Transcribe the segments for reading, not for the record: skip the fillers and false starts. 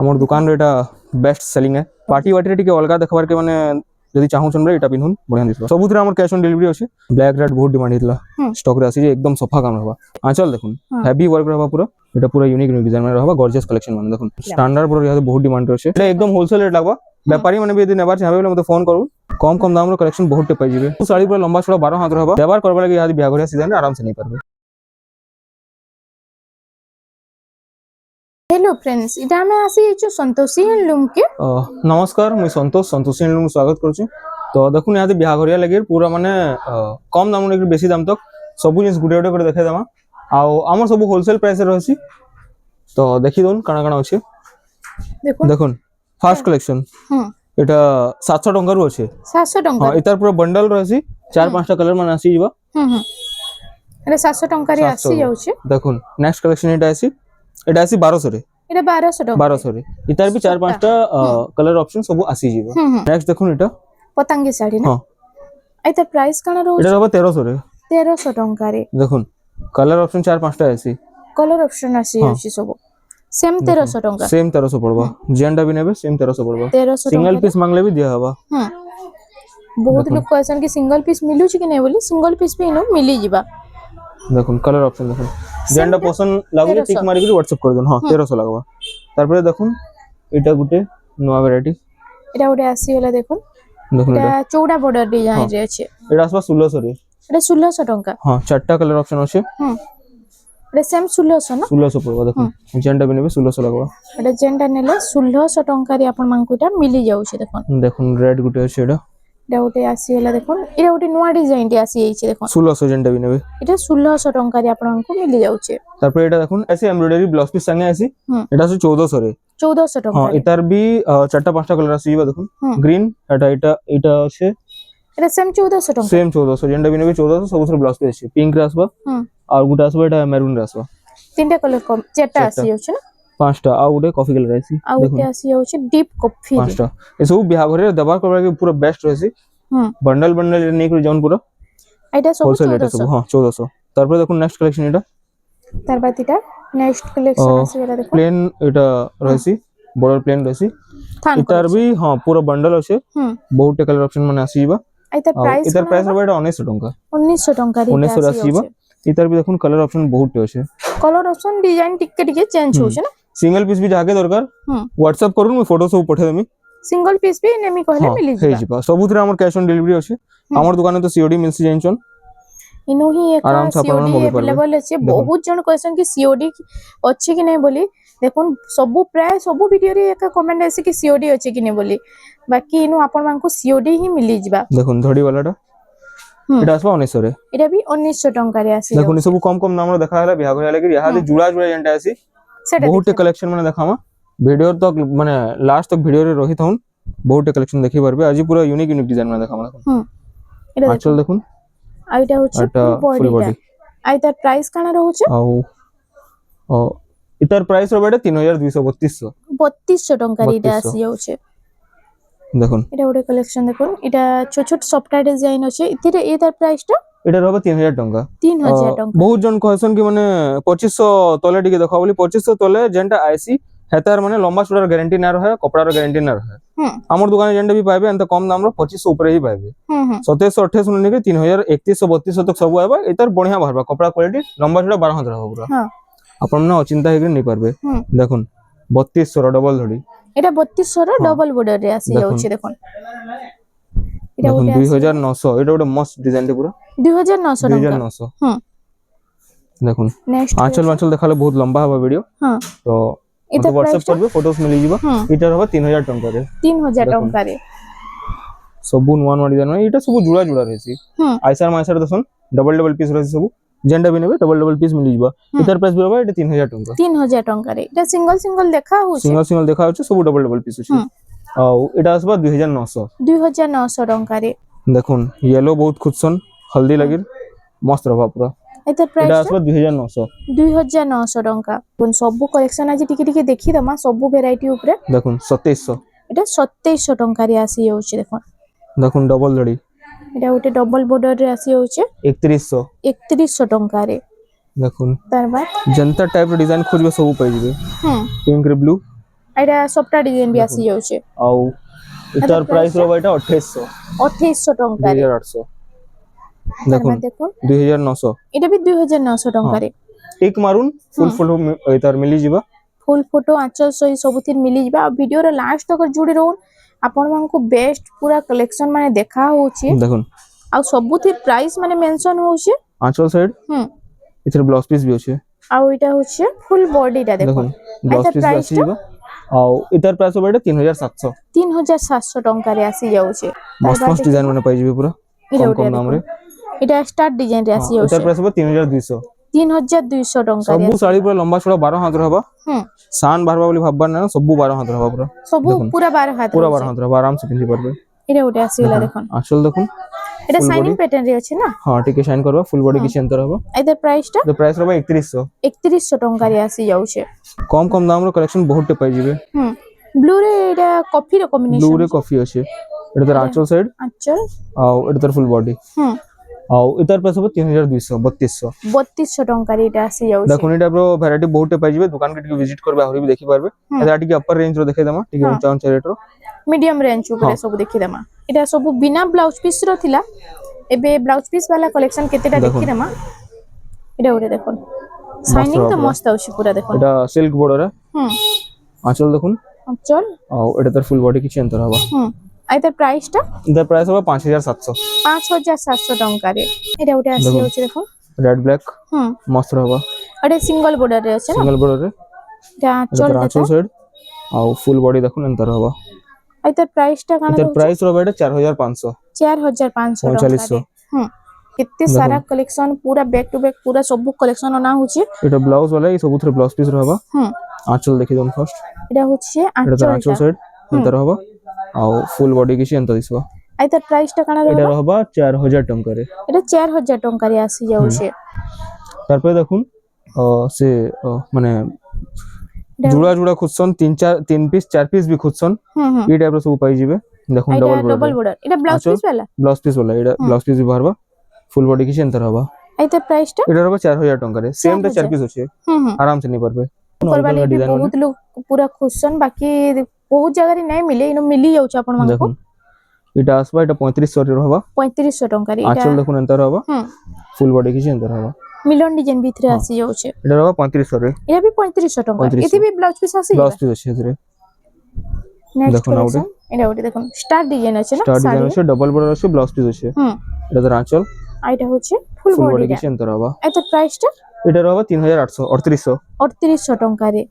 हमर दुकान रे एटा बेस्ट सेलिंग है पार्टी वाटी रे टिके अलगा देखबार के माने यदि चाहू छन एटा पिनहुन बढ़िया दिसबा सबुतरे हमर कैश ऑन डिलीवरी अछि ब्लैक रेड बहुत डिमांड हितला स्टॉक रे आसी जे एकदम सफा काम रहबा आंचल देखुन हेवी वर्क रहबा पूरा एटा पूरा यूनिक डिजाइन में रहबा गॉर्जियस कलेक्शन माने देखुन स्टैंडर्ड पूरा यहां बहुत डिमांड रहछे एटा एकदम होलसेल रेट लागबा व्यापारी माने भी यदि नेबार चाहबे बोले मते फोन करू कम दाम रो कलेक्शन बहुत टे पाइ जिवे साड़ी पूरा लंबा चौड़ा 12 हाथ रहबा व्यवहार करबा लागि यदि बियाह घरिया सीजन रे आराम से नहीं परबे। हेलो फ्रेंड्स इटा में आसी जो संतोषी हैंडलूम के नमस्कार मुई संतोषी हैंडलूम स्वागत करछु। तो देखुन यहाँ बियाह घरिया लगे पूरा माने कम दाम लेकिन बेसी दाम तक सब जिनिस गुटे गुटे कर देखाइ देमा आउ हमर सब होलसेल प्राइस रहसी तो देखि दोन काना काना अछि देखुन फर्स्ट कलेक्शन एटा 700 टंका रु अछि 700 टंका हां इतार पूरा बंडल रहसी 4-5 टा कलर माने आसी जिबा अरे 700 टंका रे आसी जाउ छै। देखुन नेक्स्ट कलेक्शन एटा आसी 1200 रे एटा 1200 टंका 1200 रे इतार भी 4-5 टा कलर ऑप्शन सब आसी जिबा। नेक्स्ट देखुन एटा पतंगी साड़ी ना एटा प्राइस काना रहउ एटा रहबा 1300 रे 1300 टंका रे देखुन कलर ऑप्शन 4-5 टा आसी कलर ऑप्शन आसी जाउ छै सब सेम 1300 टंका सेम 1300 पड़बा जेंडा भी नेबे सेम 1300 पड़बा 1300 सिंगल पीस मांगले भी दिया हबा बहुत लोग क्वेश्चन कि सिंगल पीस मिलु छै कि नै बोली सिंगल पीस भी इनो मिली जिबा। देखुन कलर ऑप्शन देखुन जेंडा पसंद लागले टिक मारि के WhatsApp कर देन हां 1300 लागबा। तारपरे देखुन एटा गुटे नवा वैरायटी एटा गुटे आसी वाला देखुन एटा चौड़ा बॉर्डर डिजाइन रे छै एटा आसबा 1600 रे एटा 1600 टंका हां चारटा कलर ऑप्शन अछि एटा सेम 1600 ना 1600 पड़बा देखुन जेंडा भी नेबे 1600 लागबा एटा जेंडा नेले 1600 टंका रे आपन मानकु एटा मिली जाउ छै देखुन देखुन रेड गुटे अछि एटा एटा गुटे आसी वाला देखुन एटा गुटे नवा डिजाइन रे आसी छै देखुन 1600 जेंडा भी नेबे एटा 1600 टंका रे आपन मानकु मिली जाउ छै। तारपरे एटा देखुन ऐसे एम्ब्रॉयडरी ब्लाउज पीस संगे आसी एटा से 1400 रे 1400 टंका हां इतार भी चारटा पांचटा कलर आसी जिबा देखुन ग्रीन एटा अछि एटा सेम 1400 टंका सेम 1400 जेंडा भी नेबे 1400 सब लॉस पे अछि पिंक रे आसबा और गुटा आसबा एटा मैरून रे आसबा तीनटा कलर कम चारटा आसी जाउ छै ना पांचटा आ गुटे कॉफी कलर आसी आ गुटे आसी जाउ छै डीप कॉफी पांचटा ए सब बियाह घरे दबा करबा के पूरा बेस्ट रहसी बंडल नहीं कर जौन पूरा एटा सब 1400 हां 1400। तारपर देखुन नेक्स्ट कलेक्शन एटा तार बाद एटा नेक्स्ट कलेक्शन आसी वाला देखो प्लेन एटा रहसी बॉर्डर प्लेन रहसी इतार भी हां पूरा बंडल अछि बहुत कलर ऑप्शन माने आसी बा इतार प्राइस रहबा 1900 टंका 1900 टंका रे 1900 आसी बा इतार भी देखुन कलर ऑप्शन बहुत अछि कलर ऑप्शन डिजाइन टिके चेंज हो छै ना सिंगल पीस भी जाके दरकार WhatsApp करू मैं फोटो सब पठे देमी सिंगल पीस भी नेमी कहले मिली जिबा हे जिबा सबुतरे हमर कैश ऑन डिलीवरी अछि हमर दुकान तो सीओडी मिलसी जाइछन इनो ही एक सीओडी अवेलेबल अछि बहुत जन क्वेश्चन कि सीओडी अछि कि नै बोली देखुन सब प्राय सब वीडियो रे एक कमेंट आसी कि सीओडी अछि कि नै बोली बाकी इनो आपन मानकु सीओडी ही मिली जिबा। देखुन धड़ी वालाटा एटा आसबा 1900 रे एटा भी 1900 टंका रे आसी देखुन सब कम नाम रो देखा हला बियाह घरिया लागि यहा दे जुड़ा जेंटा आसी बहुत कलेक्शन माने देखामा वीडियो तक माने लास्ट तक वीडियो रे रहित हूं बहुत कलेक्शन देखि परबे आज पूरा यूनिक डिजाइन में देखामा एटा आचल देखुन आइटा होछ फुल बॉडी आइता प्राइस काना रहउ छै ओ इतार प्राइस रो बेटा 3232 टंका रे एटा आसी जाउ छै देखुन एटा ओडे कलेक्शन देखुन एटा छोट छोट सॉफ्टवेयर डिजाइन अछि इतिरे एतार प्राइस टा एटा रहबा 3000 टंका 3000 टंका बहुत जन कहसन कि माने 2500 तले टिके देखा बोली 2500 तले जेंटा आईसी हेतार माने लंबा चौड़ा गारंटी ना रहे कपड़ा रो गारंटी ना रहे हमर दुकान जेंटा भी पाइबे अंत कम दाम रो 2500 ऊपर ही पाइबे 2700 2800 ने के 3000 3100 3200 तक सब आबा एतार बढ़िया भरबा कपड़ा क्वालिटी लंबा चौड़ा 12 हाथ रहबा पूरा अपन ना अचिंता हेके नहीं पारबे देखुन 3200 रो डबल धड़ी एटा 3200 रो डबल बॉर्डर रे आसी जाउ छै देखुन एटा 2900 एटा ओटा मस्त डिजाइन रे पूरा 2900 टंका देखुन आंचल देखाले बहुत लंबा हवा वीडियो तो इते WhatsApp करबे फोटोस मिली जिबा एटा रहबा 3000 टंका रे 3000 टंका रे सबु नवा डिजाइन एटा सब जुड़ा रहसी आइसर माइसर दसन डबल पीस रहसी सब जेंडा भी नेबे डबल पीस मिली जिबा इतर प्राइस भी रहबा एटा 3000 टंका रे एटा सिंगल देखा हो छै सिंगल देखा हो छै सब डबल पीस छै आ एटा आसबा 2900 टंका रे देखुन येलो बहुत खुदसन हल्दी लगिर मस्त रहबा पूरा एतर प्राइस आसबा 2900 टंका कोन सब कलेक्शन आज टिके देखि दमा सब वैरायटी ऊपर देखुन 2700 एटा 2700 टंका रे आसी जाउ छै देखुन डबल धड़ी एटा उटे डबल बॉर्डर रे आसी जाउ छै 3100 टंका रे देखुन तार बाद जनता टाइप रो डिजाइन खोजबे सब पाइ जिबे पिंक रे ब्लू एटा सॉफ्ट डिजाइन भी आसी जाउछे आउ इतार प्राइस रो एटा 2800 टंका रे 2800 देखो 2900 एटा भी 2900 टंका रे टिक मारुन फुल फोटो इतार मिली जिबा फुल फोटो आंचल सही सबुतिर मिली जिबा वीडियो रे लास्ट तक जुड़ी रहन आपण मानको बेस्ट पूरा कलेक्शन माने देखा होची देखो आ सबुतिर प्राइस माने मेंशन होची आंचल साइड इथर ब्लाउज पीस भी होचे आ ओइटा होची फुल बॉडी टा देखो ब्लाउज पीस आसी जिबा आ इतार प्राइस होबा 3700 3700 टंका रे आसी जाउछे मस्त मस्त डिजाइन माने पाइ जिबे पूरा कम नाम रे एटा स्टार्ट डिजाइन रे आसी जाउछे इतार प्राइस होबा 3200 3200 टंका रे सब साड़ी पूरा लंबा चौड़ा 12 हाथ रहबा शान बारबा बोली भाबबा ना सब 12 हाथ रहबा पूरा सब पूरा 12 हाथ रहबा आराम से पिंधि परबे एटा ओटे आसीला देखन आंचल देखुन एटा शाइनिंग पैटर्न रे अछि ना हां टिके शाइन करबा फुल बॉडी किछ अंतर रहबा एदर प्राइस टा द प्राइस रहबा 3100 टंका रे आसी जाउछे कम दाम रो कलेक्शन बहुत टे पाइ जिबे ब्लू रे एटा कॉफी रो कॉम्बिनेशन ब्लू रे कॉफी अछि एटा तर आंचल साइड आंचल आ एटा तर फुल बॉडी आउ इतार प्राइस होबा 3200 3200 टंका रे एटा आसी जाउछे देखुन एटा रो वैरायटी बहुत टे पाइ जिबे दुकान के विजिट करबे आहुरी भी देखि पारबे एटा टिके अपर रेंज रो देखे दमा टिके ऊंचा ऊंचा रेट रो मीडियम रेंज ऊपर सब देखि दमा एटा सब बिना ब्लाउज पीस रो थिला एबे ब्लाउज पीस वाला कलेक्शन केतेटा देखि दमा एटा ओरे देखो शाइनिंग तो मस्त आउछ पूरा देखो एटा सिल्क बॉर्डर है आंचल देखुन आंचल आ एटा तर फुल बॉडी किछ अंतर हबा आइतर प्राइस टा द प्राइस होबा 5700 टंका रे एटा ओटे आसी होछ देखो रेड ब्लैक मस्त रहबा अरे सिंगल बॉर्डर रे আছে না सिंगल बॉर्डर रे एटा आंचल साइड आ फुल बॉडी देखुन अंतर रहबा आइतर प्राइस टा काना इधर प्राइस रहबा एटा 4500 टंका कितने सारा कलेक्शन पूरा बैक टू बैक पूरा सब कलेक्शन ना होची एटा ब्लाउज वाला ई सबुथरे ब्लाउज पीस रहबा आंचल देखि दन फर्स्ट एटा होची आंचल साइड अंतर रहबा आ फुल बॉडी किछि अंतर दिसबा आइतर प्राइस टा काना रहबा एटा रहबा 4000 टंका रे एटा 4000 टंका रे आसी जाउछे तार पे देखुन से माने जुड़ा जुड़ा खुदसन 3 पीस 4 पीस भी खुदसन ई टाइप रो सब पाइ जिबे देखुन डबल बॉर्डर एटा ब्लाउज पीस वाला एटा ब्लाउज पीस भी भरबा फुल बॉडी किछि अंतर रहबा आइतर प्राइस टा एटा रहबा 4000 टंका रे सेम टा 4 पीस होचे आराम से नहीं परबे परबाले बहुत लोग पूरा खुदसन बाकी बहुत जगह रे नहीं मिले इनो मिली जाउछ आपन मन को एटा आसबा एटा 3500 रे रहबा 3500 टंका रे आंचल देखुन अंतर रहबा फुल बॉडी किछि अंतर रहबा मिलन डिजाइन भीतरे आसी जाउछे एटा रहबा 3500 रे एटा भी 3500 टंका एति भी ब्लाउज पीस आसी ब्लाउज पीस अछि एतरे नेक्स्ट कलेक्शन एटा ओटे देखुन स्टार डिजाइन अछि ना स्टार डिजाइन अछि डबल बॉर्डर अछि ब्लाउज पीस अछि एटा तर आंचल आइटा होचे फुल बॉडी किछि अंतर रहबा एत प्राइस टा एटा रहबा 3800 3800 टंका रे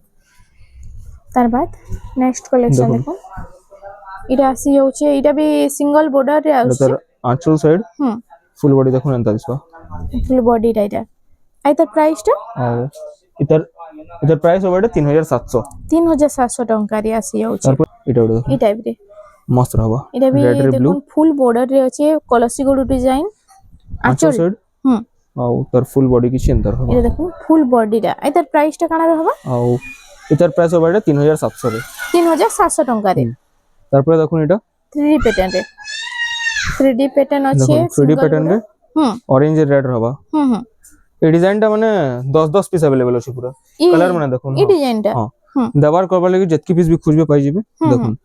तार बाद नेक्स्ट कलेक्शन देखो इटा आसी जाउछे इटा भी सिंगल बॉर्डर रे आउछे आंचल साइड फुल बॉडी देखुन अंतर दिसबा फुल बॉडी टाइटा आइतर प्राइस टा आ इधर प्राइस होबा 3700 टंका रे आसी जाउछे इटा ओडो ई टाइप रे मस्त रहबा इटा भी देखो फुल बॉर्डर रे अछि कलसी गोडू डिजाइन आंचल साइड आ उतर फुल बॉडी किछि अंतर होबा इटा देखो फुल बॉडी टा आइतर प्राइस टा काना रहबा आ इधर प्राइस होबा 3700 रे 3700 टंका रे तारपर देखुन एटा 3D पैटर्न रे 3D पैटर्न अछि 3D पैटर्न रे ऑरेंज रेड रहबा ए डिजाइन टा माने 10 पीस अवेलेबल अछि पूरा कलर माने देखुन ई डिजाइन टा दबार करबा लागि जतकी पीस भी खोजबे पाइ जिबे देखुन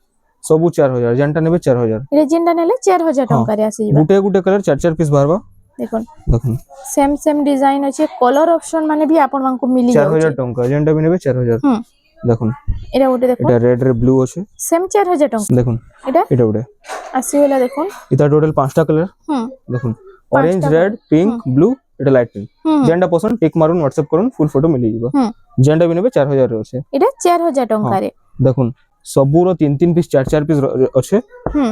सबु 4000 जेंटा नेबे 4000 ए जेंटा नेले 4000 टंका रे आसी जिबा गुटे कलर 4 पीस भरबा देखुन सेम डिजाइन अछि कलर ऑप्शन माने भी आपन मानको मिली जाय 4000 टंका जेंटा भी नेबे 4000 देखुन एटा ओटे देखो एटा रेड रे ब्लू अछि सेम 4000 टंका देखुन एटा ओटे आसी वाला देखुन इता टोटल 5टा कलर देखुन ऑरेंज रेड पिंक ब्लू एटा लाइट पिंक जेंटा पसंद टिक मारुन व्हाट्सएप करूँ फुल फोटो मिली जिबा जेंटा भी नेबे 4000 रे अछि एटा 4000 टंका रे देखुन सबुरो 3 पीस 4 पीस अछि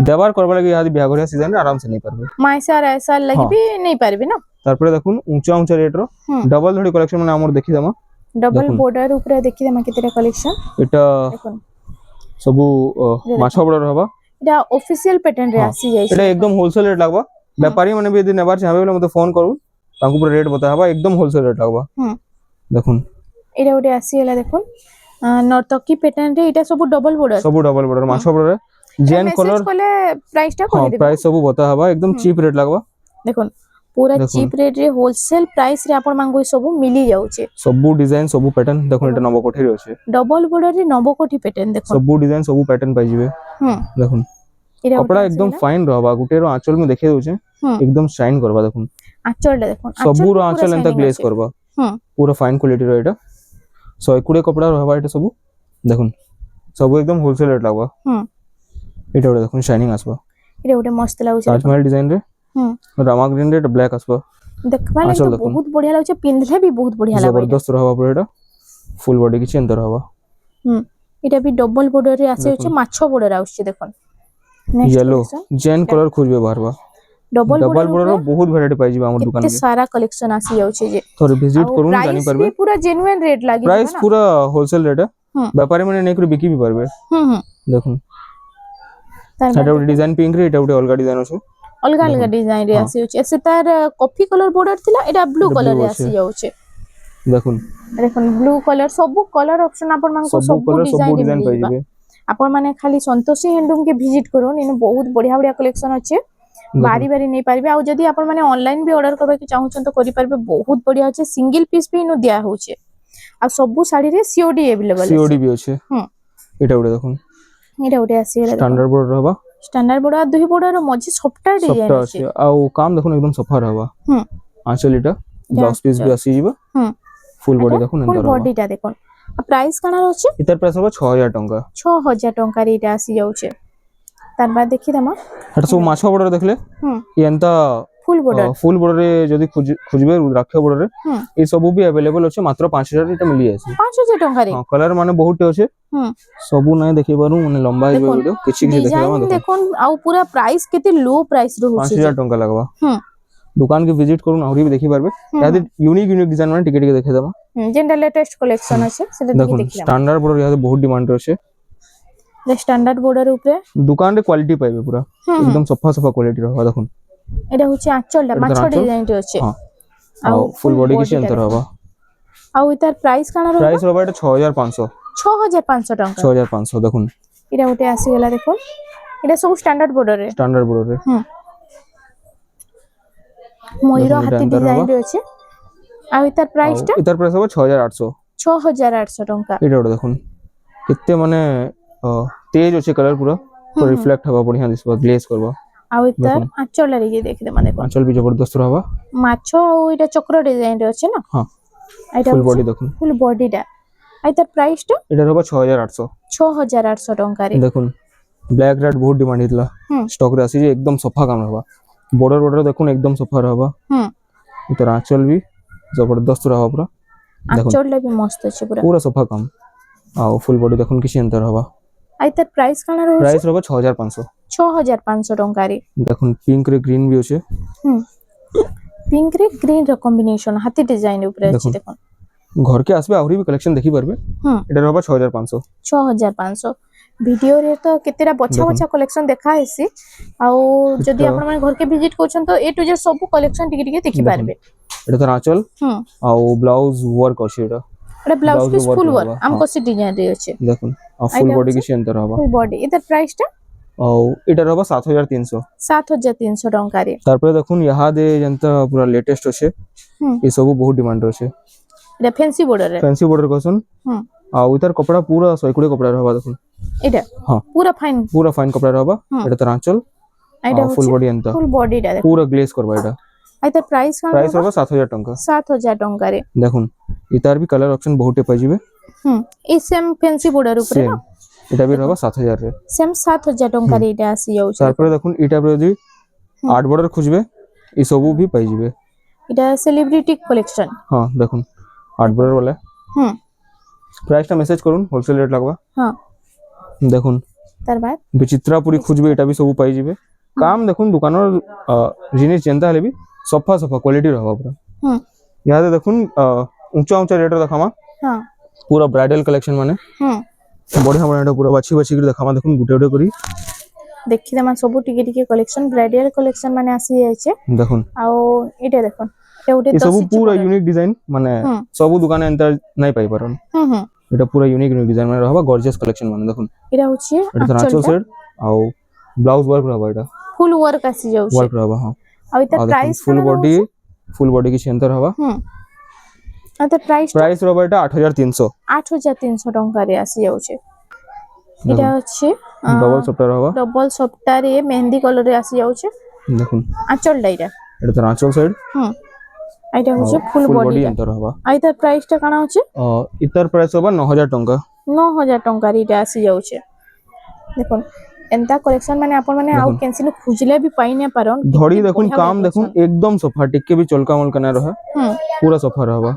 देवार करबा लागि यादी बियागरिया सीजन रे आराम से नहीं परबे माइसार ऐसा लगी भी नहीं परबे ना तारपर देखुन ऊंचा रेट रो डबल धड़ी कलेक्शन माने हमर देखि दमा डबल बॉर्डर ऊपर देखि दमा केतेटा कलेक्शन एटा सबु माछा बॉर्डर रहबा एटा ऑफिशियल पैटर्न रे आसी जाय एटा एकदम होलसेल रेट लागबा व्यापारी माने भी यदि नेबार चाहबे बोले मते फोन करू तांको पूरा रेट बताबा एकदम होलसेल रेट लागबा देखुन एटा ओटे आसी होला देखुन नर्तकी पैटर्न रे एटा सब डबल बॉर्डर माछा बॉर्डर जेन कलर कोले प्राइस टा कोइ देबे प्राइस सब बता हबा एकदम चीप रेट लागबा देखुन पूरा चीप रेट रे होलसेल प्राइस रे आपण मांगो सब मिली जाउचे सब डिजाइन सब पैटर्न देखो एटा नवकोठी रे अछि डबल बॉर्डर रे नवकोठी पैटर्न देखो सब डिजाइन सब पैटर्न पाइ जिवे देखो कपड़ा एकदम फाइन रहबा गुटे रो आंचल में देखे दोचे एकदम शाइन करबा देखो आंचल देखो सब रो आंचल एंता ग्लेज करबा पूरा फाइन क्वालिटी रो एटा 120 कपड़ा रहबा एटा सब देखो सब एकदम होलसेल रेट लागबा एटा ओडा देखो शाइनिंग आसबा एटा ओडा मस्त लागुचे ताजमहल डिजाइन रे रामा ग्रीन रे ब्लैक आसबा देखबा लागि तो बहुत बढ़िया लागुचे पिनले भी बहुत बढ़िया लागबा जबरदस्त रहबा पूरा एटा फुल बॉडी किछि अंतर रहबा एटा भी डबल बॉर्डर रे आसे होचे माछो बॉर्डर आउचे देखो येलो जेन कलर खोजबे बारबा डबल बॉर्डर रो बहुत वैरायटी पाइ जिबा हमर दुकान के सारा कलेक्शन आसी जाउचे जे थोड़े विजिट करून जानि परबे पूरा जेन्युइन रेट लागि प्राइस पूरा होलसेल रेट है व्यापारी माने नै कर बिकी भी परबे देखो साडा डिजाइन पिंक रे एटा उटे अलगा डिजाइन अछि अलगा अलगा डिजाइन रे आसी होचे एसे तार कॉफी कलर बॉर्डर थिला एटा ब्लू कलर रे आसी जाउचे देखो ब्लू कलर सब कलर ऑप्शन आपण मानको सब डिजाइन पाइ जिबे आपण माने खाली संतोषी हैंडलूम के विजिट करून इन बहुत बढ़िया बढ़िया कलेक्शन अछि बारी बारी नै पारबे आ जदी आपण माने ऑनलाइन भी ऑर्डर करबा के चाहू छन तो करि पारबे बहुत बढ़िया अछि सिंगल पीस भी नो दिया होचे आ सब साड़ी रे सीओडी अवेलेबल सीओडी भी अछि एटा उडे देखो एटा उडे आसी स्टैंडर्ड बॉर्डर रहबा स्टैंडर्ड बॉर्डर दुही बॉर्डर मझी सफ्टा डिजाइन अछि आ काम देखो एकदम सफा रहबा आंचल एटा ब्लाउज पीस भी आसी जिबा फुल बॉडी देखो नंतर फुल बॉडी टा देखो आ प्राइस काना रहछि इतर प्राइस होबा 6000 टंका 6000 टंका रे एटा आसी जाउचे तार बाद देखि दमा हट सब माछो बॉर्डर देखले एंता फुल बॉर्डर रे जदी खुजबे रुद्राक्ष बॉर्डर रे ए सब भी अवेलेबल अछि मात्र 5000 एटा मिली आसी 5000 टंका रे हां कलर माने बहुत अछि सब नै देखि बारू माने लंबा है वीडियो किछि किछि देखिबा देखो आ पूरा प्राइस केते लो प्राइस रहउछि 5000 टंका लगबा दुकान के विजिट करून आउरी भी देखि पारबे यादि यूनिक डिजाइन माने टिके टिके देखे दमा जेंडा लेटेस्ट कलेक्शन अछि से देखि स्टैंडर्ड बॉर्डर यादि बहुत डिमांड अछि जे स्टैंडर्ड बॉर्डर ऊपर दुकान रे क्वालिटी पाइबे पूरा एकदम सफा सफा क्वालिटी रहबा देखो एटा होछि आंचलटा माछो डिजाइन रे अछि आ फुल बॉडी के अंतर रहबा आ इतार प्राइस काना रहबा प्राइस रहबा एटा 6500 टंका 6500 देखो एटा उटे आसी गेला देखो एटा सब स्टैंडर्ड बॉर्डर रे मोइरो हाथी डिजाइन रे अछि आ इतार प्राइस होबा 6800 टंका एटा उटे देखो कित्ते माने तेज अछि कलर पूरा तो रिफ्लेक्ट हवा बढ़िया दिसबा ग्लेज करबा आ इतार आंचल रे देखि दे माने देखो आंचल भी जबरदस्त रहबा माछो आ एटा चक्र डिजाइन रे अछि ना हां एटा फुल बॉडी देखो फुल बॉडी टा आ इतार प्राइस टा एटा रहबा 6800 टंका रे देखो ब्लैक रेड बहुत डिमांड हितला स्टॉक रे आसी जे एकदम सफा काम रहबा बॉर्डर देखो एकदम सफा रहबा इतार आंचल भी जबरदस्त रहबा पूरा आंचल भी मस्त अछि पूरा सफा काम आ फुल बॉडी देखो किछि अंतर रहबा आ इतार प्राइस काना रहउ प्राइस रहबा 6500 टंका रे देखो पिंक रे ग्रीन भी अछि पिंक रे ग्रीन रो कॉम्बिनेशन हाथी डिजाइन ऊपर अछि देखो घर के आसबे आउरी भी कलेक्शन देखि परबे एटा रहबा 6500 वीडियो रे तो केतेरा बछा बछा कलेक्शन देखा हेसी आ जदी आपण मन घर के विजिट करछन तो ए टू जेड सब कलेक्शन टिके टिके देखि पारबे एटा तो आंचल आ ब्लाउज वर्क अछि एटा ब्लाउज पीस फुल वर्क हमको सी डिजाइन रे अछि देखो आ फुल बॉडी के अंतर रहबा फुल बॉडी इधर प्राइस टा एटा रहबा 7300 टंका रे तार पर देखुन यहा दे जंता पूरा लेटेस्ट अछि ए सब बहुत डिमांड अछि एटा फैंसी बॉर्डर कोसन आ उधर कपड़ा पूरा 120 कपड़ा रहबा देखुन एटा हां पूरा फाइन कपड़ा रहबा एटा तो आंचल एटा फुल बॉडी अंता फुल बॉडी टा पूरा ग्लेज करबा एटा आइता प्राइस रहबा 7000 टंका 7000 टंका रे देखुन इतार भी कलर ऑप्शन बहुत पाइ जिवे ए सेम फैंसी बॉर्डर ऊपर ना एटा भी रहबा 7000 रे सेम 7000 टंका रे एटा आसी जाउ तार पर देखुन एटा पर जदी आर्ट बॉर्डर खोजबे ई सब भी पाइ जिवे एटा सेलिब्रिटी कलेक्शन हां देखुन आर्ट बॉर्डर वाला प्राइस टा मैसेज करून होलसेल रेट लगबा हां देखुन तार बाद विचित्रापुरी खोजबे एटा भी सब पाइ जिवे काम देखुन दुकानर जिनिस जेंता हले भी सफा सफा क्वालिटी रहबा पूरा याद देखुन ऊंचा ऊंचा रेट देखामा हां पूरा ब्राइडल कलेक्शन माने बढ़िया बढ़िया पूरा बाछी बाछी के देखामा देखुन गुटे गुटे करी देखि दमा सब टिके टिके कलेक्शन ब्राइडल कलेक्शन माने आसी जाय छे देखुन आ एटा देखुन ए उटे सब पूरा यूनिक डिजाइन माने सब दुकान एंटर नै पाइ परन एटा पूरा यूनिक डिजाइन माने रहबा गॉर्जियस कलेक्शन माने देखुन एटा होछि आंचल सेट आ ब्लाउज वर्क रहबा एटा फुल वर्क आसी जाउ वर्क रहबा हां ଆଉ ଏଟା ପ୍ରାଇସ୍ ଫୁଲ ବଡି କିଛି ଏନ୍ତାର ହବା ଆଉ ତ ପ୍ରାଇସ୍ ରବା এটা 8300 ଟଙ୍କା ରେ ଆସି ଯାଉଛି। এটা ଅଛି ডবল সফটারে মেহেন্দি কলর রে আসি যাচ্ছে দেখুন আঁচলটা এটা এটা তো আঁচল সাইড এটা হচ্ছে ফুল বডি এন্টার হবা আইতার প্রাইসটা কানা হচ্ছে ইতার প্রাইস হবা 9000 টঙ্কা 9000 টঙ্কা রে আসি যাচ্ছে। দেখুন এন্তা কালেকশন মানে আপন মানে আউ কেনসিন খুঁজলে भी পাই না পারন ধড়ি দেখুন কাম দেখুন একদম সফা টিকে भी চলকা মলকা না রহে पूरा সফা रहबा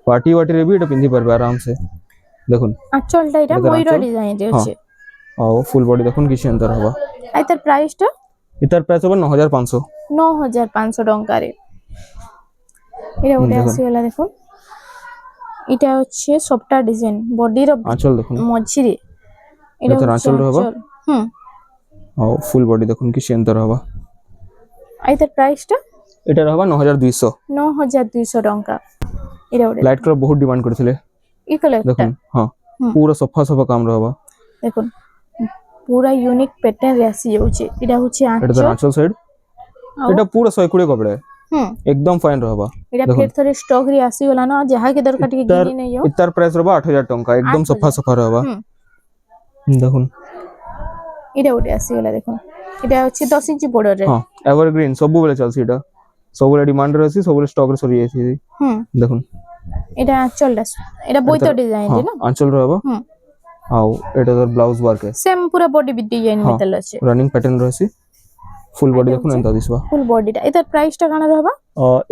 পার্টি ওয়াটি রে भी এটা পিন্ধি পারবে আরাম সে দেখুন আঁচলটা এটা ময়ূর ডিজাইন রে আছে আও ফুল বডি দেখুন কিছু এন্টার হবা আইতার প্রাইসটা ইতার প্রাইস হবা 9500 টঙ্কা রে এটা ওটা আসি গলা দেখুন এটা হচ্ছে সফটা ডিজাইন বডির আঁচল দেখুন মঝিরে এটা আঁচল হবা আও ফুল বডি দেখুন কিছু এন্টার হবা আইতার প্রাইসটা এটা হবা 9200 টঙ্কা এটা ওটা লাইট কালার বহুত ডিমান্ড করছিলে এই কালারটা দেখুন হ্যাঁ পুরো সফা সফা কাম রহবা দেখুন পুরা ইউনিক প্যাটার্ন রে আসি যাচ্ছে এটা হচ্ছে আঁচল সাইড এটা পুরো 120 কপড়া একদম ফাইন রহবা এটা ফের থরে স্টক রে আসি গলা না যাহা কে দরকার টিকে গিনি নাই যাও ইতার প্রাইস রহবা 8000 টঙ্কা একদম সফা সফা রহবা দেখুন এটা ওটা আসি গলা দেখুন এটা হচ্ছে 10 ইঞ্চি বর্ডার রে হ্যাঁ এভারগ্রিন সবু বেলে চলছে এটা সবুলে ডিমান্ড রয়েছে সবুলে স্টক রে সরি আছে দেখুন এটা আঁচলটা এটা বইতো ডিজাইন রে না আঁচল রহবা আও এটা তোর ব্লাউজ ওয়ার্ক আছে সেম পুরো বডি বিথ ডিজাইন মেটাল আছে রানিং প্যাটার্ন রয়েছে ফুল বডি দেখুন এন্তা দিসবা ফুল বডিটা এটার প্রাইসটা কানা রহবা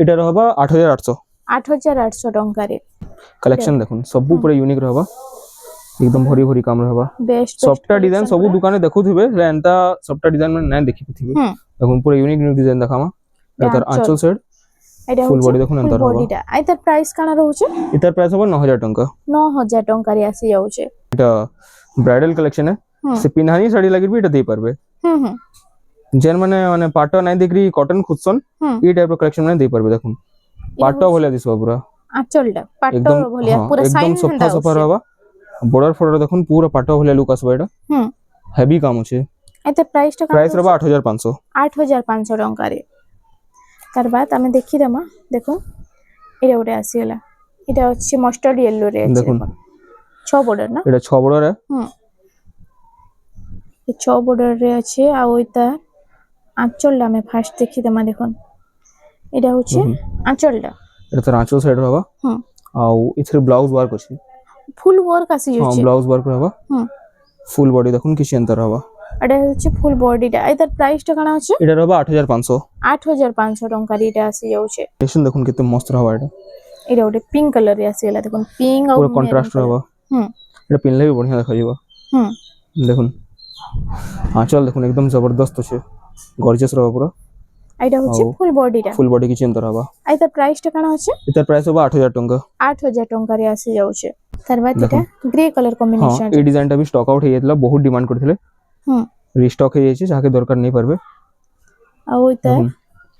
এটা রহবা 8800 টঙ্কা রে কালেকশন দেখুন সবু পুরো ইউনিক রহবা একদম ভরি ভরি কাম রহবা বেস্ট সফটওয়্যার ডিজাইন সবু দোকানে দেখুথিবে এন্তা সফটওয়্যার ডিজাইন মানে না দেখিথিবে দেখুন পুরো ইউনিক ডিজাইন দেখামা এটার আঁচল সাইড এটা ফুল বডি দেখুন এন্তা রহবা বডিটা এটার প্রাইস কানা রহুছে এটার প্রাইস হবে 9000 টঙ্কা 9000 টঙ্কা রে আসি যাচ্ছে এটা ব্রাইডাল কালেকশন সে পিনহানি শাড়ি লাগি এটা দেই পারবে যেন মানে পাটো নাই দেখরি কটন খুদছন এই টাইপের কালেকশন মানে দেই পারবে দেখুন পাটো ভলিয়া দিসবা পুরা আঁচলটা পাটো ভলিয়া পুরা সাইন সফা সফা রহবা বর্ডার ফর্ডার দেখুন পুরা পাটো ভলিয়া লুক আসবে এটা হেভি কাম আছে এতে প্রাইসটা প্রাইস রবা 8500 টঙ্কা রে তার বাদ আমি দেখি দেমা দেখুন এটা ওটা আসি গলা এটা হচ্ছে মাস্টার্ড ইয়েলো রে আছে দেখুন 6 বর্ডার না এটা 6 বর্ডার এই 6 বর্ডার রে আছে আর ওইটা আঁচলটা আমি ফার্স্ট দেখি দেমা দেখুন এটা হচ্ছে আঁচলটা এটা তো আঁচল সাইড রবা আর এর ব্লাউজ ওয়ার্ক আছে ফুল ওয়ার্ক আসি যাচ্ছে ব্লাউজ ওয়ার্ক রবা ফুল বডি দেখুন কিছু এন্টার হবা এটা হচ্ছে ফুল বডিটা এটার প্রাইসটা কানা আছে এটা রবা 8500 টঙ্কা রে এটা আসি যাচ্ছে দেখুন কত মস্ত রবা এটা ওটা পিঙ্ক কালার রে আসি গলা দেখুন পিঙ্ক আর পুরো কন্ট্রাস্ট রবা এটা পিনলে भी बढ़िया দেখা যাবে দেখুন আঁচল দেখুন একদম জবরদস্ত আছে গর্জিয়াস রবা পুরো এটা হচ্ছে ফুল বডি কিছু এন্টার হবা এটার প্রাইসটা কানা আছে এটার প্রাইস হবে 8000 টঙ্কা 8000 টঙ্কা রে আসি যাচ্ছে তার বাদ এটা গ্রে কালার কম্বিনেশন এই ডিজাইনটা भी স্টক আউট হয়ে গেছিল বহুত ডিমান্ড করছিলে রিস্টক হয়ে যাচ্ছে যাকে দরকার নেই পারবে আর ওইটা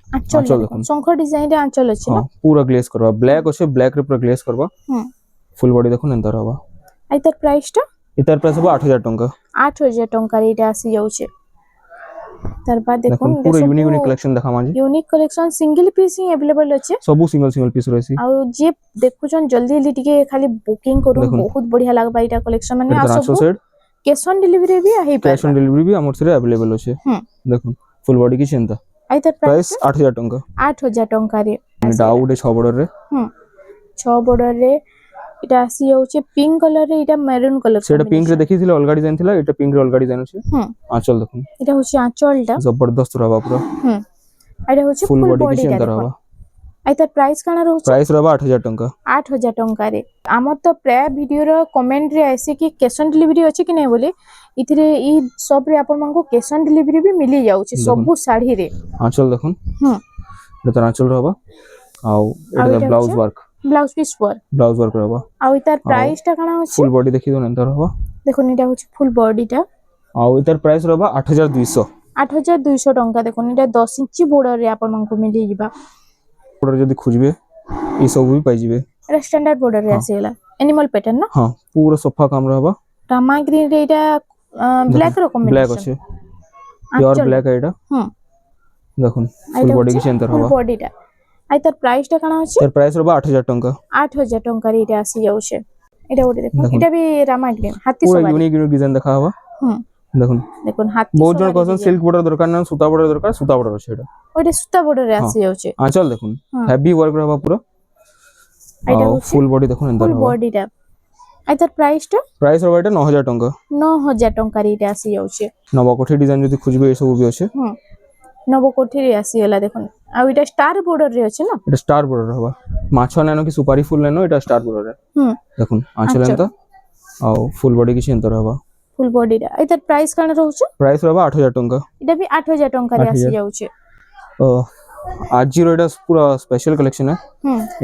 আঁচল দেখুন শঙ্খ ডিজাইনটা আঁচল আছে না পুরো গ্লেজ করবা ব্ল্যাক আছে ব্ল্যাক রে পুরো গ্লেজ করবা ফুল বডি দেখুন এন্টার হবা এটার প্রাইসটা এটার প্রাইস হবে 8000 টঙ্কা 8000 টঙ্কা রে এটা আসি যাচ্ছে তার বাদ দেখুন পুরো ইউনিক কালেকশন দেখাম আজি ইউনিক কালেকশন সিঙ্গেল পিস হি अवेलेबल আছে সবু সিঙ্গেল পিস রয়েছে আর যে দেখুছন জলদি জলদি টিকে খালি বুকিং করুন বহুত বঢ়িয়া লাগবা এটা কালেকশন মানে আর সব ক্যাশ অন ডেলিভারি भी আহি ক্যাশ অন ডেলিভারি भी আমার সাথে अवेलेबल আছে দেখুন ফুল বডি কি চিন্তা এটার প্রাইস 8000 টঙ্কা 8000 টঙ্কা রে ডাউট 6 বর্ডার রে 6 বর্ডার রে এটা আসি যাচ্ছে পিঙ্ক কালার রে এটা মেরুন কালার সেটা পিঙ্ক রে দেখিছিল অলগা ডিজাইন ছিল এটা পিঙ্ক রে অলগা ডিজাইন আছে আঁচল দেখুন এটা হচ্ছে আঁচলটা জবরদস্ত রবা পুরো এটা হচ্ছে ফুল বডি কি চিন্তা রবা এটার প্রাইস কানা রହୁଛି প্রাইস রবা 8000 টঙ্কা 8000 টঙ্কা রে আমার তো প্রায় ভিডিও র কমেন্ট রে আইছে কি ক্যাশ অন ডেলিভারি আছে কি নাই বলে ইথরে ই সব রে আপন মানকো ক্যাশ অন ডেলিভারি भी মিলি যাଉଛି সবু শাড়ি রে আঁচল দেখুন এটা আঁচল রবা আও এটা blouse work piece blouse work রবা আর এটার প্রাইসটা কানা হচ্ছে ফুল বডি দেখি দন এন্টার রবা দেখুন এটা হচ্ছে ফুল বডিটা আর এটার প্রাইস রবা 8200 টঙ্কা দেখুন এটা 10 ইঞ্চি বর্ডার রে আপন মানকো মিলি ଯିବା বর্ডার যদি খুঁজবে এই সব भी পাইଯିবে এটা স্ট্যান্ডার্ড বর্ডার রে আসিলা এনিমাল প্যাটার্ন না হ্যাঁ পুরো সফা কাম রবা রামা গ্রিন রে এটা ব্ল্যাক র কম্বিনেশন ব্ল্যাক আছে পিওর ব্ল্যাক এটা দেখুন ফুল বডি কিছু এন্টার ফুল হবা বডিটা আই তার প্রাইসটা কানা আছে তার প্রাইস রবা 8000 টাকা 8000 টাকার এটা আসি যাচ্ছে এটা ওটা দেখুন এটা বি রামা গ্রিন হাতি পুরো সবারি ইউনিক ডিজাইন দেখা হবা দেখুন দেখুন হাতি বহুত জন কোসন সিল্ক বর্ডার দরকার না সুতা বর্ডার দরকার সুতা বর্ডার আছে এটা ওইটা সুতা বর্ডারে আসি যাচ্ছে আঁচল দেখুন হেভি ওয়ার্ক রবা পুরো এটা ফুল বডি দেখুন এন্টার ফুল হবা বডিটা আই তার প্রাইসটা প্রাইস রবা এটা 9000 টাকা 9000 টাকার এটা আসি যাচ্ছে নবকোঠি ডিজাইন যদি খুঁজবে এই সব বি আছে নবকোঠির আসি গলা দেখুন আর এটা স্টার বর্ডার রে আছে না এটা স্টার বর্ডার হবা মাছ নেনো কি সুপারি ফুল নেনো এটা স্টার বর্ডার দেখুন আঁচল এন্টা আর ফুল বডি কিছু এন্টার হবা ফুল বডিটা আই তার প্রাইস কানা রহুছে প্রাইস রবা 8000 টাকা এটা বি 8000 টাকার আসি যাচ্ছে আজির এটা পুরো স্পেশাল কালেকশন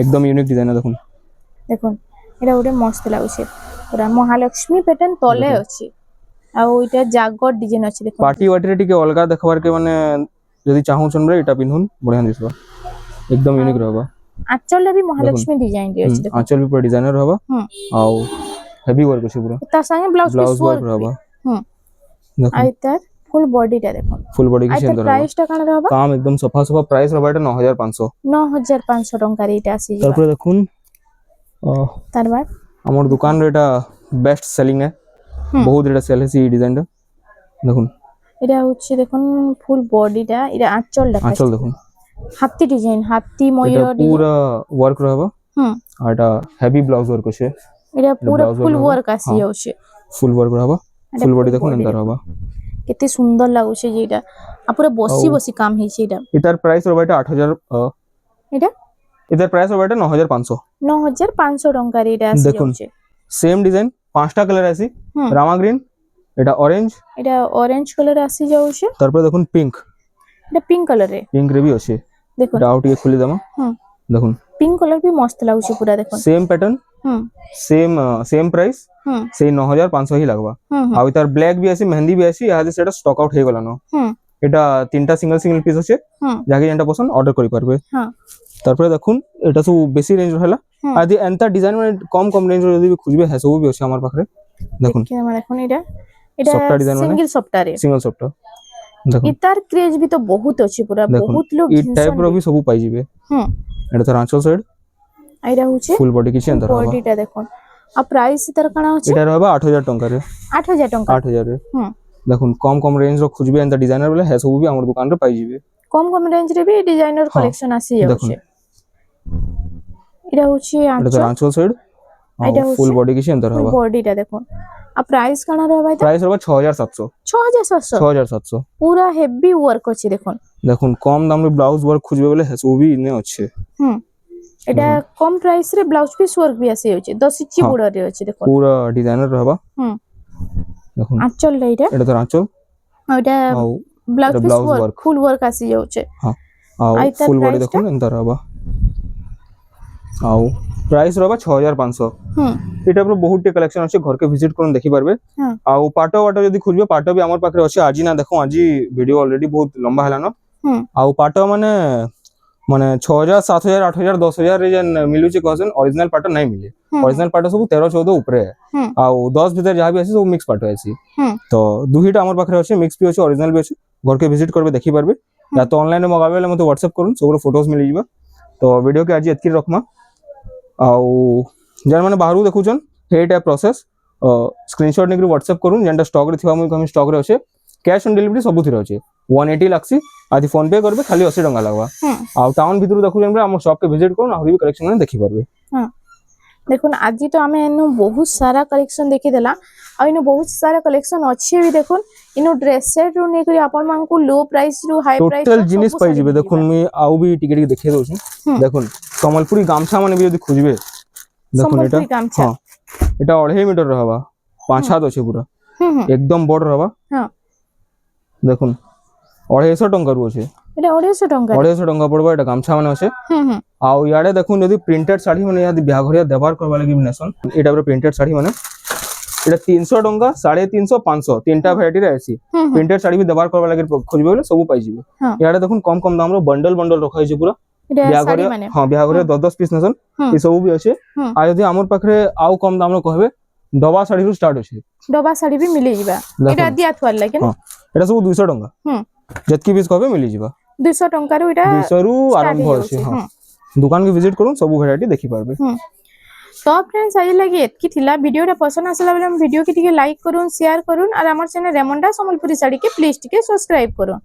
একদম ইউনিক ডিজাইন দেখুন দেখুন এটা ওটা মস্ত লাগুছে পুরা মহালক্ষ্মী প্যাটার্ন তলে আছে আর ওইটা জাগর ডিজাইন আছে দেখুন পার্টি ওয়াটিরে টিকে অলগা দেখবার কে মানে যদি চাহুছন রে এটা পিনহুন বঢ়িয়া দিসবা একদম ইউনিক रहबा আঁচলটা বি মহালক্ষ্মী ডিজাইন রে আছে দেখুন আঁচল বি পুরা ডিজাইনার रहबा আর হেভি ওয়ার্ক আছে পুরা তার সঙ্গে ব্লাউজ পিস ওয়ার্ক रहबा দেখুন আই তার ফুল বডিটা দেখুন ফুল বডি কি সুন্দর रहबा প্রাইসটা কানা रहबा কাম একদম সফা সফা প্রাইস रहबा এটা 9500 9500 টাকার এটা আসি যাবে তারপরে দেখুন তারপর আমার দোকান রে এটা বেস্ট সেলিং है বহুত এটা সেল হইছে এই ডিজাইনটা দেখুন এটা হচ্ছে দেখুন ফুল বডিটা এটা আঁচলটা আঁচল দেখুন হাতি ডিজাইন হাতি ময়ূর এটা পুরা ওয়ার্ক रहबा আর এটা হেভি ব্লাউজ ওয়ার্ক আছে এটা পুরো ফুল ওয়ার্ক আসি যাচ্ছে ফুল ওয়ার্ক रहबा ফুল বডি দেখুন এন্টার रहबा কেতে সুন্দর লাগুছে যেটা আর পুরো বসি বসি কাম হইছে এটা এটার প্রাইস रहबा এটা 8000 এটা এটার প্রাইস रहबा এটা 9500 9500 টাকার এটা আসি যাচ্ছে সেম ডিজাইন পাঁচটা কালার আছে রামা গ্রিন এটা অরেঞ্জ এটা অরেঞ্জ কালার আসি যাচ্ছে তারপরে দেখুন পিঙ্ক এটা পিঙ্ক কালারে পিঙ্ক রে भी আছে দেখুন এটা আউট খুলে দাও দেখুন পিঙ্ক কালার भी মস্ত লাগুছে পুরা দেখুন সেম প্যাটার্ন সেম প্রাইস সেই 9500 হি লাগবা আর তার ব্ল্যাক भी আছে মেহেন্দি भी আছে ইয়াদে সেটা স্টক আউট হয়ে গলানো এটা তিনটা সিঙ্গেল সিঙ্গেল পিস আছে যাকে যেটা পছন্দ অর্ডার করি পারবে তারপরে দেখুন এটা সব বেশি রেঞ্জ রহলা আর দি এন্তা ডিজাইন মানে কম রেঞ্জ যদি খুঁজবে হ্যাঁ সব भी আছে আমার পাখরে দেখুন কি আমার এখন এটা সফটওয়্যার ডিজাইন মানে সিঙ্গেল সফটওয়্যার সিঙ্গেল সফটওয়্যার দেখুন ইতার ক্রেজ भी তো বহুত আছে পুরা বহুত লোক এই টাইপ র भी সব পাই যাবে এটা তো আঁচল সাইড আইরা হচ্ছে ফুল বডি কিছু এন্টার হবে বডিটা দেখুন আর প্রাইস তার কানা হচ্ছে এটা হবে 8000 টাকা রে 8000 টাকা 8000 রে দেখুন কম রেঞ্জ র খুঁজবে এন্তা ডিজাইনার বলে হ্যাঁ সব भी আমার দোকান রে পাই যাবে কম রেঞ্জ রে भी ডিজাইনার কালেকশন আসি যাচ্ছে এটা হচ্ছে আঁচল সাইড এটা ফুল বডি কিছু এন্টার হবে বডিটা দেখুন আর প্রাইস কানা রে ভাই প্রাইস হবে 6700 6700 পুরা হেভি ওয়ার্ক আছে দেখুন দেখুন কম দাম রে ব্লাউজ ওয়ার্ক খুঁজবে বলে হ্যাঁ সব भी ইনে আছে এটা কম প্রাইস রে ব্লাউজ পিস ওয়ার্ক भी আসি যাচ্ছে 10 ইঞ্চি বর্ডার রে আছে দেখুন পুরা ডিজাইনার रहबा দেখুন আঁচল এটা তো আঁচল ওটা ব্লাউজ পিস ওয়ার্ক ফুল ওয়ার্ক আসি যাচ্ছে আর ফুল বডি দেখুন এন্তা रहबा আও প্রাইস रहबा 6500 এটা পুরো বহুত টি কালেকশন আছে ঘরকে ভিজিট করুন দেখি পারবে আও পাটো যদি খুঁজবে পাটো भी আমার পাখরে আছে আজি না দেখো আজি ভিডিও অলরেডি বহুত লম্বা হেলানো আও পাটো মানে 6000 7000 8000 10000 রে যেন মিলুছে কজন অরিজিনাল পাটো নাই মিলে অরিজিনাল পাটো সব 13 14 উপরে আও 10 ভিতর যাহা भी আছে সব মিক্স পাটো আছে তো দুইটা আমার পাখরে আছে মিক্স भी আছে অরিজিনাল भी আছে ঘরকে ভিজিট করবে দেখি পারবে या तो ऑनलाइन মগাবে হলে মতে WhatsApp করুন সবর ফটোস মিলি যাবে তো ভিডিও কে আজি এতকি রখমা আও যার মানে বাহারু দেখুছন হেটা প্রসেস স্ক্রিনশট নেকি WhatsApp করুন যেটা স্টক রে থিবা মুই কমি স্টক রে আছে ক্যাশ অন ডেলিভারি সবু থিরে আছে 180 লাখছি আদি ফোন পে করবে খালি 80 টাকা লাগবা আও টাউন ভিতর দেখুছন আমরা আমার শপ কে ভিজিট করুন আহুরি भी কালেকশন মানে দেখি পারবে দেখুন আজি তো আমি এনু বহুত সারা কালেকশন দেখি দেলা আর ইনু বহুত সারা কালেকশন আছে भी দেখুন ইনু ড্রেস সেট রু নেকি আপন মানকু লো প্রাইস রু হাই প্রাইস টোটাল জিনিস পাই যাবে দেখুন আমি আউ भी টিকে দেখিয়ে দউছি দেখুন সম্বলপুরি গামছা মানে भी যদি খুঁজবে দেখুন এটা হ্যাঁ এটা 2.5 মিটার रहबा 5 হাত আছে পুরা একদম বড় रहबा হ্যাঁ দেখুন 250 টাকা রু আছে এটা 250 টাকা পড়বা এটা গামছা মানে আছে আও ইয়াড়ে দেখুন যদি প্রিন্টেড শাড়ি মানে ইয়াদি বিয়াঘরিয়া দেবার করবা লাগি নেসন এটা পুরো প্রিন্টেড শাড়ি মানে এটা 300 টাকা 350 500 তিনটা ভ্যারাইটি রে আছে প্রিন্টেড শাড়ি भी দেবার করবা লাগি খুঁজবে বলে সব পাই যাবে ইয়াড়ে দেখুন কম দাম র বন্ডল রাখা হইছে পুরো বিয়াঘরিয়া হ্যাঁ বিয়াঘরিয়া 10 পিস নেসন এই সব भी আছে আর যদি আমার পাখরে আও কম দাম র কহবে ডবা শাড়ি রু স্টার্ট আছে ডবা শাড়ি भी মিলি যাবা এটা দিয়া থুয়ার লাগে না এটা সব 200 টাকা যেতকি পিস কবে মিলি যাবা 200 टंका रो इटा 200 रु आरंभ होछि हां दुकान के विजिट करूं सब वैरायटी देखि पारबे। तो फ्रेंड्स आज लगे एतकी थिला वीडियोटा पसंद आसला बेले हम वीडियो के टिके लाइक करूं शेयर करूं और हमर चैनल रेमंडा संबलपुरी साड़ी के प्लीज टिके सब्सक्राइब करूं।